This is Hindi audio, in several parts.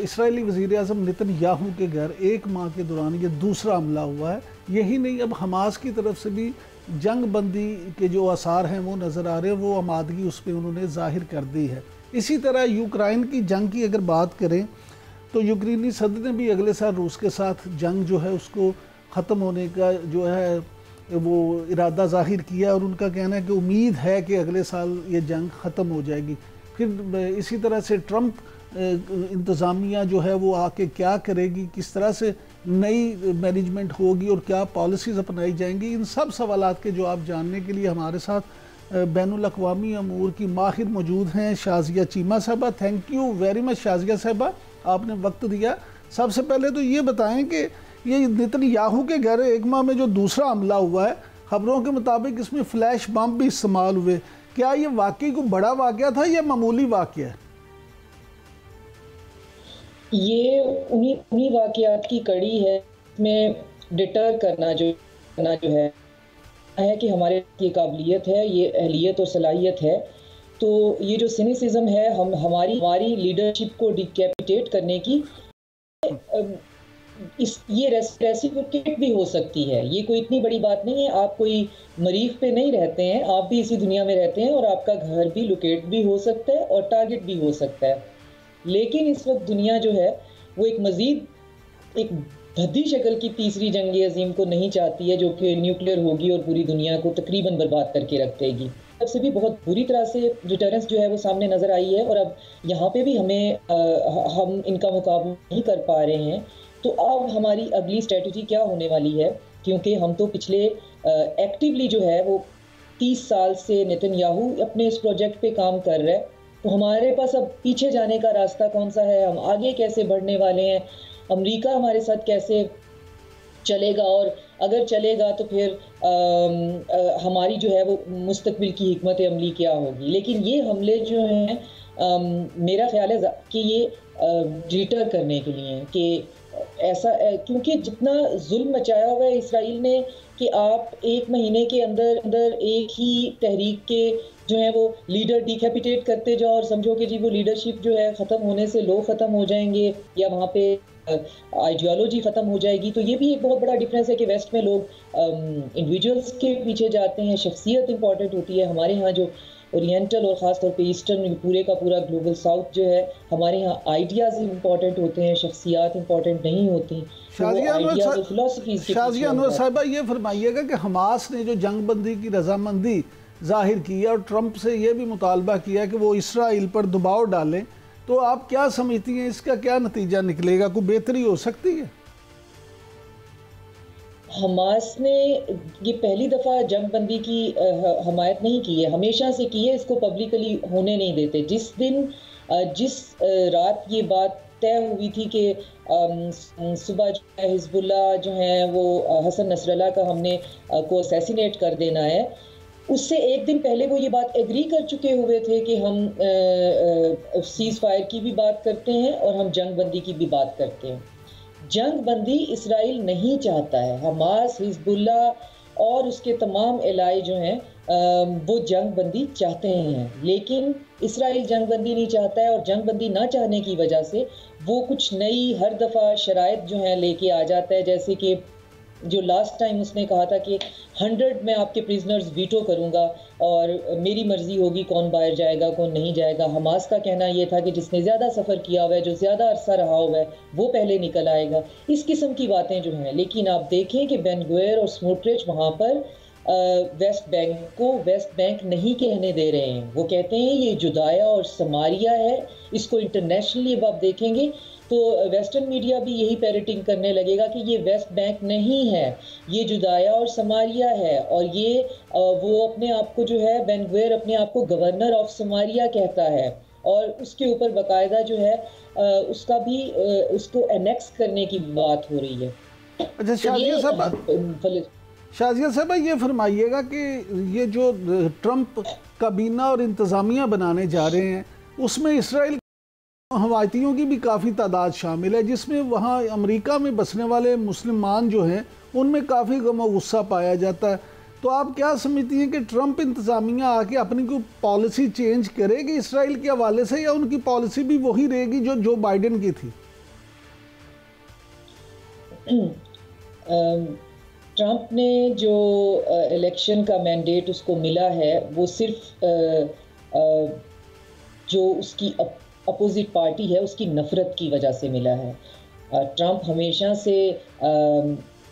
इसराइली वज़ीर-ए-आज़म नेतन्याहू के घर 1 माह के दौरान ये दूसरा हमला हुआ है। यही नहीं, अब हमास की तरफ से भी जंग बंदी के जो आसार हैं वो नज़र आ रहे हैं, वो आमादगी उस पर उन्होंने ज़ाहिर कर दी है। इसी तरह यूक्रेन की जंग की अगर बात करें तो यूक्रेनी सदर ने भी अगले साल रूस के साथ जंग जो है उसको ख़त्म होने का जो है वो इरादा ज़ाहिर किया, और उनका कहना है कि उम्मीद है कि अगले साल ये जंग ख़त्म हो जाएगी। फिर इसी तरह से ट्रंप इंतज़ामिया जो है वो आके क्या करेगी, किस तरह से नई मैनेजमेंट होगी और क्या पॉलिसीज़ अपनाई जाएंगी, इन सब सवालात के जवाब जानने के लिए हमारे साथ बैनुल अक़वामी अमूर की माहिर मौजूद हैं शाज़िया चीमा साहबा। Thank you very much Shazia साहबा, आपने वक्त दिया। सबसे पहले तो ये बताएं कि ये नेतन्याहू के घर 1 माह में जो दूसरा हमला हुआ है, खबरों के मुताबिक इसमें फ्लैश बम भी इस्तेमाल हुए, क्या ये वाकई को बड़ा वाक़या था या मामूली वाक़या है? ये उन्हीं वाक़यात की कड़ी है। इसमें डिटर करना जो है कि हमारे ये काबिलियत है, ये अहलियत और सलाहियत है। तो ये जो सिनिसिज्म है हमारी लीडरशिप को डिकैपिटेट करने की, ये रेसिप्रोकेट भी हो सकती है। ये कोई इतनी बड़ी बात नहीं है। आप कोई मरीख पे नहीं रहते हैं, आप भी इसी दुनिया में रहते हैं और आपका घर भी लोकेट भी हो सकता है और टारगेट भी हो सकता है। लेकिन इस वक्त दुनिया जो है वो एक भद्दी शक्ल की तीसरी जंग अजीम को नहीं चाहती है, जो कि न्यूक्लियर होगी और पूरी दुनिया को तकरीबन बर्बाद करके रख देगी। तब से भी बहुत बुरी तरह से डिटरेंस जो है वो सामने नज़र आई है, और अब यहाँ पे भी हम इनका मुकाबला नहीं कर पा रहे हैं। तो अब हमारी अगली स्ट्रेटजी क्या होने वाली है, क्योंकि हम तो पिछले एक्टिवली जो है वो 30 साल से नेतन्याहू अपने इस प्रोजेक्ट पे काम कर रहा है। तो हमारे पास अब पीछे जाने का रास्ता कौन सा है, हम आगे कैसे बढ़ने वाले हैं, अमेरिका हमारे साथ कैसे चलेगा, और अगर चलेगा तो फिर हमारी जो है वो मुस्तकबिल की हिकमत अमली क्या होगी। लेकिन ये हमले जो हैं मेरा ख्याल है कि ये डिटर करने के लिए हैं कि ऐसा, क्योंकि जितना जुल्म मचाया हुआ है इसराइल ने कि आप 1 महीने के अंदर अंदर एक ही तहरीक के जो है वो लीडर डिकैपिटेट करते जाओ और समझो कि जी वो लीडरशिप जो है ख़त्म होने से लोग ख़त्म हो जाएंगे या वहाँ पे आइडियोलॉजी ख़त्म हो जाएगी। तो ये भी एक बहुत बड़ा डिफरेंस है कि वेस्ट में लोग इंडिविजुअल्स के पीछे जाते हैं, शख्सियत इंपॉर्टेंट होती है। हमारे यहाँ जो ओरिएंटल और ख़ास तौर पे ईस्टर्न पूरे का पूरा ग्लोबल साउथ जो है, हमारे यहाँ आइडियाज़ इंपॉर्टेंट होते हैं, शख्सियात इंपॉर्टेंट नहीं होती। शाज़िया अनवर साहिबा, ये फरमाइएगा कि हमास ने जो जंग बंदी की रजामंदी जाहिर की है और ट्रंप से ये भी मुतालबा किया कि वो इसराइल पर दबाव डालें, तो आप क्या समझती हैं, इसका क्या नतीजा निकलेगा, कोई बेहतरी हो सकती है? हमास ने ये पहली दफ़ा जंग बंदी की हमायत नहीं की है, हमेशा से की है, इसको पब्लिकली होने नहीं देते। जिस रात ये बात तय हुई थी कि सुबह जो है हिजबुल्लाह जो है वो हसन नसरल्लाह का हमने को असैसिनेट कर देना है, उससे एक दिन पहले वो ये बात एग्री कर चुके हुए थे कि हम सीज़ फायर की भी बात करते हैं और हम जंग बंदी की भी बात करते हैं। जंग बंदी इसराइल नहीं चाहता है, हमास, हिजबुल्लाह और उसके तमाम एलाई जो हैं वो जंग बंदी चाहते हैं, लेकिन इसराइल जंग बंदी नहीं चाहता है। और जंग बंदी ना चाहने की वजह से वो कुछ नई हर दफ़ा शराइत जो है लेके आ जाता है, जैसे कि जो लास्ट टाइम उसने कहा था कि 100 मैं आपके प्रिजनर्स वीटो करूंगा और मेरी मर्जी होगी कौन बाहर जाएगा कौन नहीं जाएगा। हमास का कहना यह था कि जिसने ज़्यादा सफ़र किया हुआ है, जो ज़्यादा अरसा रहा हुआ है, वो पहले निकल आएगा। इस किस्म की बातें जो हैं, लेकिन आप देखें कि बेन गुवेर और स्मोट्रिच वहाँ पर वेस्ट बैंक को वेस्ट बैंक नहीं कहने दे रहे हैं। वो कहते हैं ये जुदाया और समारिया है। इसको इंटरनेशनली अब आप देखेंगे तो वेस्टर्न मीडिया भी यही पैरेटिंग करने लगेगा कि ये वेस्ट बैंक नहीं है, ये जुदाया और समारिया है। और ये वो अपने आप को जो है बेन गुवेर अपने आप को गवर्नर ऑफ समारिया कहता है, और उसके ऊपर बाकायदा जो है उसका भी उसको एनेक्स करने की बात हो रही है। अच्छा शाज़िया साहब, ये फरमाइएगा कि ये जो ट्रंप काबीना और इंतज़ामिया बनाने जा रहे हैं उसमें इसराइल हवातियों की भी काफ़ी तादाद शामिल है, जिसमें वहाँ अमेरिका में बसने वाले मुसलमान जो हैं उनमें काफ़ी गम गुस्सा पाया जाता है। तो आप क्या समझती हैं कि ट्रंप इंतज़ामिया आके अपनी कोई पॉलिसी चेंज करेगी इसराइल के हवाले से, या उनकी पॉलिसी भी वही रहेगी जो बाइडेन की थी? ट्रंप ने जो इलेक्शन का मैंडेट उसको मिला है वो सिर्फ जो उसकी अपोजिट पार्टी है उसकी नफ़रत की वजह से मिला है। ट्रंप हमेशा से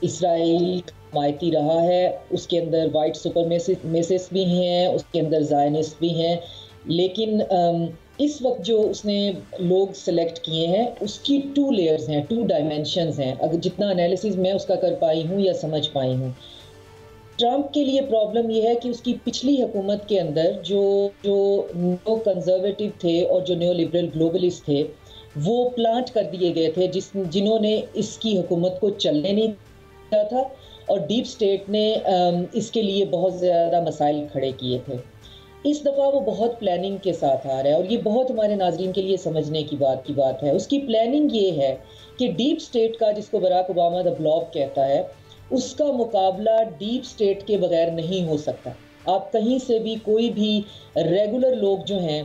इसराइल हमायती रहा है, उसके अंदर वाइट सुपरमेसिस्ट भी हैं, उसके अंदर ज़ायनिस्ट भी हैं, लेकिन इस वक्त जो उसने लोग सेलेक्ट किए हैं उसकी 2 लेयर्स हैं, 2 डायमेंशंस हैं, अगर जितना एनालिसिस मैं उसका कर पाई हूँ या समझ पाई हूँ। ट्रंप के लिए प्रॉब्लम ये है कि उसकी पिछली हुकूमत के अंदर जो जो न्यो कंजर्वेटिव थे और जो न्यो लिबरल ग्लोबलिस्ट थे वो प्लांट कर दिए गए थे, जिन्होंने इसकी हुकूमत को चलने नहीं दिया था, और डीप स्टेट ने इसके लिए बहुत ज़्यादा मसाइल खड़े किए थे। इस दफ़ा वो बहुत प्लानिंग के साथ आ रहा है, और ये बहुत हमारे नाजरीन के लिए समझने की बात है। उसकी प्लानिंग ये है कि डीप स्टेट का, जिसको बराक ओबामा द ब्लॉब कहता है, उसका मुकाबला डीप स्टेट के बगैर नहीं हो सकता। आप कहीं से भी कोई भी रेगुलर लोग जो हैं,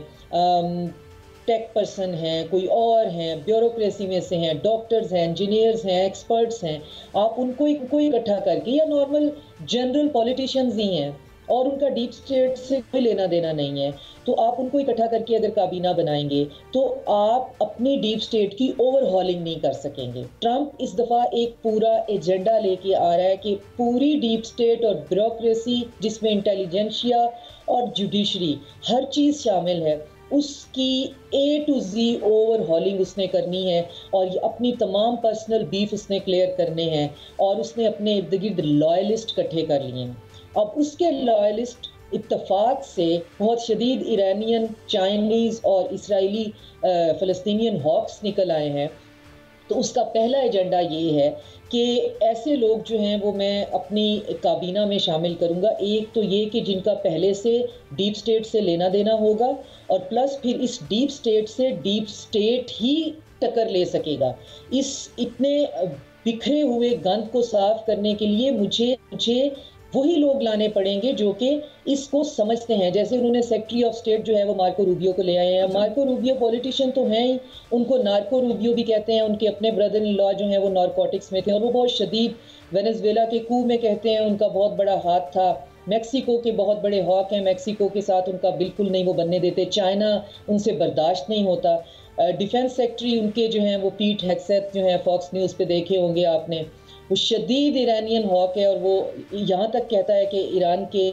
टेक पर्सन हैं, कोई और हैं, ब्यूरोक्रेसी में से हैं, डॉक्टर्स हैं, इंजीनियर्स हैं, एक्सपर्ट्स हैं, आप उनको इकट्ठा करके, या नॉर्मल जनरल पॉलिटिशियंस ही हैं और उनका डीप स्टेट से कोई लेना देना नहीं है, तो आप उनको इकट्ठा करके अगर काबीना बनाएंगे तो आप अपनी डीप स्टेट की ओवरहॉलिंग नहीं कर सकेंगे। ट्रंप इस दफ़ा एक पूरा एजेंडा लेके आ रहा है कि पूरी डीप स्टेट और ब्यूरोक्रेसी, जिसमें इंटेलिजेंशिया और जुडिशरी हर चीज़ शामिल है, उसकी A to Z ओवरहॉलिंग उसने करनी है, और ये अपनी तमाम पर्सनल बीफ उसने क्लियर करने हैं, और उसने अपने इर्द गिर्द लॉयलिस्ट इकट्ठे कर लिए हैं। अब उसके लॉयलिस्ट इत्तफाक से बहुत शदीद ईरानियन, चाइनीज़ और इसराइली फ़लस्तीनियन हॉक्स निकल आए हैं। तो उसका पहला एजेंडा ये है कि ऐसे लोग जो हैं वो मैं अपनी काबीना में शामिल करूंगा। एक तो ये कि जिनका पहले से डीप स्टेट से लेना देना होगा, और प्लस फिर इस डीप स्टेट से डीप स्टेट ही टक्कर ले सकेगा। इस इतने बिखरे हुए गंद को साफ करने के लिए मुझे वही लोग लाने पड़ेंगे जो कि इसको समझते हैं। जैसे उन्होंने सेक्रेटरी ऑफ स्टेट जो है वो मार्को रूबियो को ले आए हैं। मार्को रूबियो पॉलिटिशियन तो हैं ही, उनको नार्को रूबियो भी कहते हैं। उनके अपने ब्रदर इन लॉ जो हैं वो नारकोटिक्स में थे, और वो बहुत शदीद वेनेजुएला के कू में कहते हैं उनका बहुत बड़ा हाथ था। मैक्सिको के बहुत बड़े हॉक हैं, मैक्सिको के साथ उनका बिल्कुल नहीं वो बनने देते। चाइना उनसे बर्दाश्त नहीं होता। डिफेंस सेक्रेटरी उनके जो हैं वो पीट हेग्सेथ जो हैं, फॉक्स न्यूज़ पे देखे होंगे आपने, वो शदीद ईरानियन हॉक है, और वो यहाँ तक कहता है कि ईरान के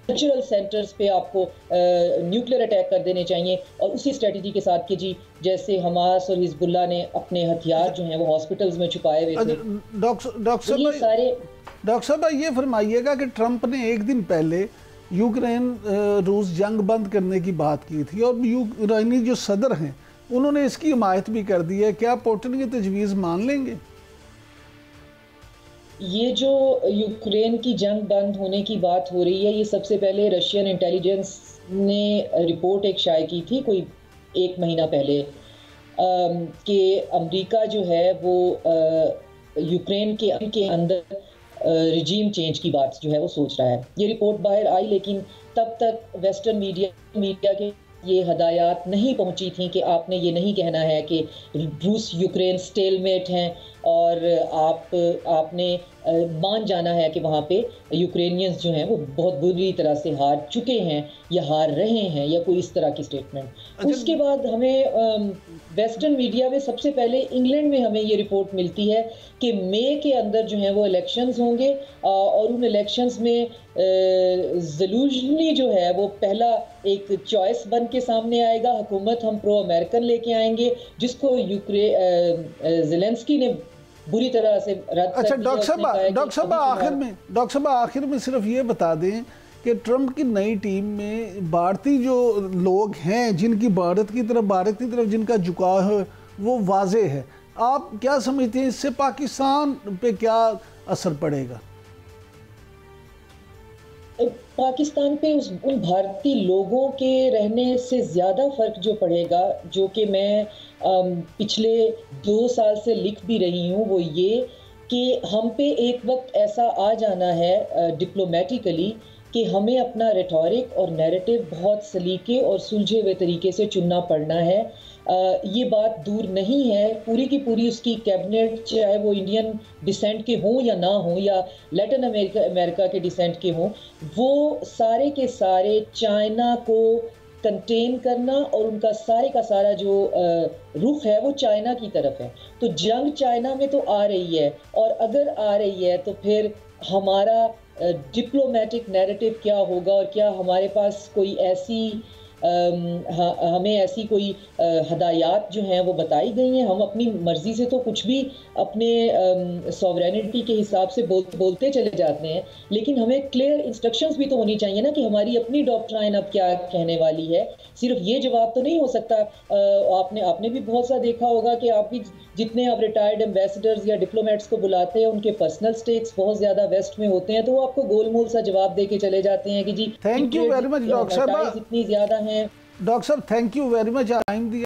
कल्चरल सेंटर्स पे आपको न्यूक्लियर अटैक कर देने चाहिए, और उसी स्ट्रेटजी के साथ कि जी जैसे हमास और हिजबुल्ला ने अपने हथियार जो हैं वो हॉस्पिटल्स में छुपाए हुए थे। डॉक्टर साहब ये फरमाइएगा कि ट्रंप ने एक दिन पहले यूक्रेन रूस जंग बंद करने की बात की थी, और यूक्रेनी जो सदर हैं उन्होंने इसकी हिमायत भी कर दी है। क्या पुतिन की तजवीज़ मान लेंगे? ये जो यूक्रेन की जंग बंद होने की बात हो रही है, ये सबसे पहले रशियन इंटेलिजेंस ने रिपोर्ट एक शाये की थी कोई 1 महीना पहले, कि अमेरिका जो है वो यूक्रेन के अंदर रिजीम चेंज की बात जो है वो सोच रहा है। ये रिपोर्ट बाहर आई, लेकिन तब तक वेस्टर्न मीडिया के ये हदायत नहीं पहुंची थी कि आपने ये नहीं कहना है कि रूस यूक्रेन स्टेलमेट हैं, और आपने मान जाना है कि वहाँ पे यूक्रेनियंस जो हैं वो बहुत बुरी तरह से हार चुके हैं या हार रहे हैं, या कोई इस तरह की स्टेटमेंट। उसके बाद हमें वेस्टर्न मीडिया में सबसे पहले इंग्लैंड में हमें ये रिपोर्ट मिलती है कि मई के अंदर जो हैं वो इलेक्शंस होंगे, और उन इलेक्शंस में ज़ेलेंस्की जो है वो पहला एक चॉइस बन के सामने आएगा। हुकूमत हम प्रो अमेरिकन लेके आएंगे, जिसको ज़ेलेंस्की ने बुरी तरह से रद्द। अच्छा डॉक्टर साहब आखिर में सिर्फ ये बता दें कि ट्रंप की नई टीम में भारतीय जो लोग हैं, जिनकी भारत की तरफ जिनका झुकाव है वो वाजे है, आप क्या समझते हैं इससे पाकिस्तान पे क्या असर पड़ेगा? पाकिस्तान पे उन भारतीय लोगों के रहने से ज़्यादा फ़र्क जो पड़ेगा, जो कि मैं पिछले 2 साल से लिख भी रही हूँ, वो ये कि हम पे एक वक्त ऐसा आ जाना है डिप्लोमेटिकली कि हमें अपना रेटोरिक और नैरेटिव बहुत सलीके और सुलझे हुए तरीके से चुनना पड़ना है। ये बात दूर नहीं है, पूरी की पूरी उसकी कैबिनेट, चाहे वो इंडियन डिसेंट के हों या ना हों, या लैटिन अमेरिका के डिसेंट के हों, वो सारे के सारे चाइना को कंटेन करना और उनका सारे का सारा जो रुख है वो चाइना की तरफ है। तो जंग चाइना में तो आ रही है, और अगर आ रही है तो फिर हमारा डिप्लोमेटिक नैरेटिव क्या होगा, और क्या हमारे पास कोई ऐसी हमें ऐसी कोई हदायत जो हैं वो बताई गई हैं। हम अपनी मर्जी से तो कुछ भी अपने सॉवरेनिटी के हिसाब से बोलते चले जाते हैं, लेकिन हमें क्लियर इंस्ट्रक्शंस भी तो होनी चाहिए ना कि हमारी अपनी डॉक्ट्राइन अब क्या कहने वाली है। सिर्फ ये जवाब तो नहीं हो सकता। आपने भी बहुत सा देखा होगा कि आप भी जितने आप रिटायर्ड एम्बेसडर्स या डिप्लोमेट्स को बुलाते हैं, उनके पर्सनल स्टेक्स बहुत ज्यादा वेस्ट में होते हैं, तो वो आपको गोलमोल सा जवाब दे के चले जाते हैं कि जी thank you very much doctor साहब, इतनी ज्यादा है। डॉक्टर साहब thank you very much time दिया।